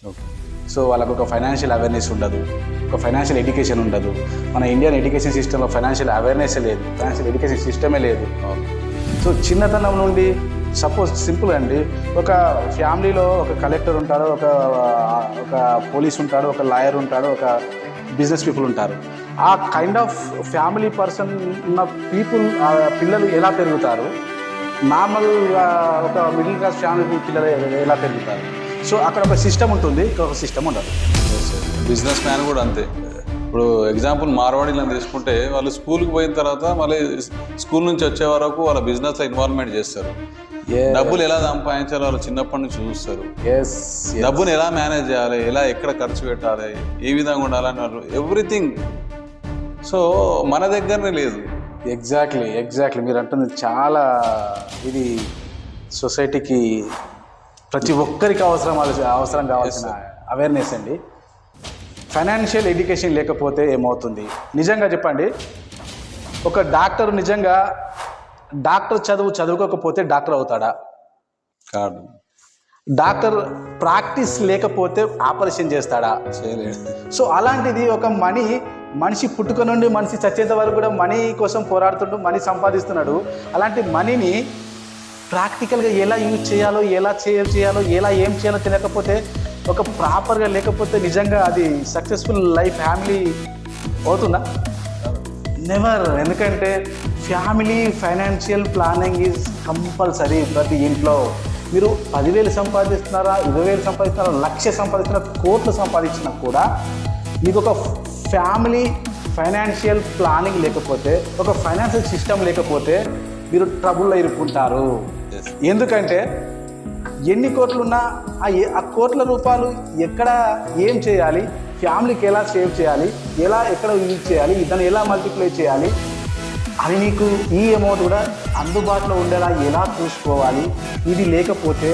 Okay. So వాళ్ళకు ఒక financial awareness ఉండదు, ఒక ఫైనాన్షియల్ ఎడ్యుకేషన్ ఉండదు. మన ఇండియన్ ఎడ్యుకేషన్ సిస్టంలో ఫైనాన్షియల్ అవేర్నెస్ లేదు, ఫైనాన్షియల్ ఎడ్యుకేషన్ సిస్టమే లేదు. సో చిన్నతనం నుండి సపోజ్ సింపుల్ అండి, ఒక ఫ్యామిలీలో ఒక కలెక్టర్ ఉంటాడు, ఒక పోలీస్ ఉంటాడు, ఒక లాయర్ ఉంటాడు, ఒక బిజినెస్ పీపుల్ ఉంటారు. ఆ కైండ్ ఆఫ్ ఫ్యామిలీ పర్సన్ ఉన్న పీపుల్ పిల్లలు ఎలా పెరుగుతారు, నార్మల్గా ఒక మిడిల్ క్లాస్ ఫ్యామిలీ పిల్లలు ఎలా పెరుగుతారు? సో అక్కడ ఒక సిస్టమ్ ఉంటుంది, ఇక్కడ ఒక సిస్టమ్ ఉండదు. బిజినెస్ మ్యాన్ కూడా అంతే. ఇప్పుడు ఎగ్జాంపుల్ మార్వాడీలను తీసుకుంటే వాళ్ళు స్కూల్కి పోయిన తర్వాత మళ్ళీ స్కూల్ నుంచి వచ్చే వరకు వాళ్ళ బిజినెస్లో ఇన్వాల్వ్మెంట్ చేస్తారు. డబ్బులు ఎలా సంపాదించాలో వాళ్ళు చిన్నప్పటి నుంచి చూస్తారు. డబ్బుని ఎలా మేనేజ్ చేయాలి, ఎలా ఎక్కడ ఖర్చు పెట్టాలి, ఏ విధంగా ఉండాలని వాళ్ళు ఎవ్రీథింగ్. సో మన దగ్గరనే లేదు. ఎగ్జాక్ట్లీ మీరు అంటుంది చాలా, ఇది సొసైటీకి ప్రతి ఒక్కరికి అవసరం కావాల్సిన అవేర్నెస్ అండి. ఫైనాన్షియల్ ఎడ్యుకేషన్ లేకపోతే ఏమవుతుంది? నిజంగా చెప్పండి, ఒక డాక్టర్ నిజంగా డాక్టర్ చదువుకోకపోతే డాక్టర్ అవుతాడా? కాదు. డాక్టర్ ప్రాక్టీస్ లేకపోతే ఆపరేషన్ చేస్తాడా? చేయలేడు. సో అలాంటిది ఒక మనిషి పుట్టుక నుండి మనిషి చచ్చేంత వరకు కూడా మనీ కోసం పోరాడుతుంటూ మనీ సంపాదిస్తున్నాడు. అలాంటి మనీని ప్రాక్టికల్గా ఎలా యూజ్ చేయాలో, ఎలా చేయాలో, ఏం చేయాలో తెలియకపోతే, ఒక ప్రాపర్గా లేకపోతే నిజంగా అది సక్సెస్ఫుల్ లైఫ్ ఫ్యామిలీ అవుతుందా? నెవర్. ఎందుకంటే family financial planning is compulsory. ప్రతి ఇంట్లో మీరు 10,000 సంపాదిస్తున్నారా, 20,000 సంపాదిస్తున్నారా, 1,00,000 సంపాదిస్తున్నారా, కోట్లు సంపాదించినా కూడా మీకు ఒక ఫ్యామిలీ ఫైనాన్షియల్ ప్లానింగ్ లేకపోతే, ఒక ఫైనాన్షియల్ సిస్టమ్ లేకపోతే మీరు ట్రబుల్లో ఇరుక్కుంటారు. ఎందుకంటే ఎన్ని కోట్లున్నా ఆ కోట్ల రూపాయలు ఎక్కడ ఏం చేయాలి, ఫ్యామిలీకి ఎలా సేవ్ చేయాలి, ఎక్కడ యూజ్ చేయాలి, దాన్ని ఎలా మల్టిప్లై చేయాలి, అది నీకు ఈ అమౌంట్ కూడా అందుబాటులో ఉండేలా ఎలా చూసుకోవాలి, ఇది లేకపోతే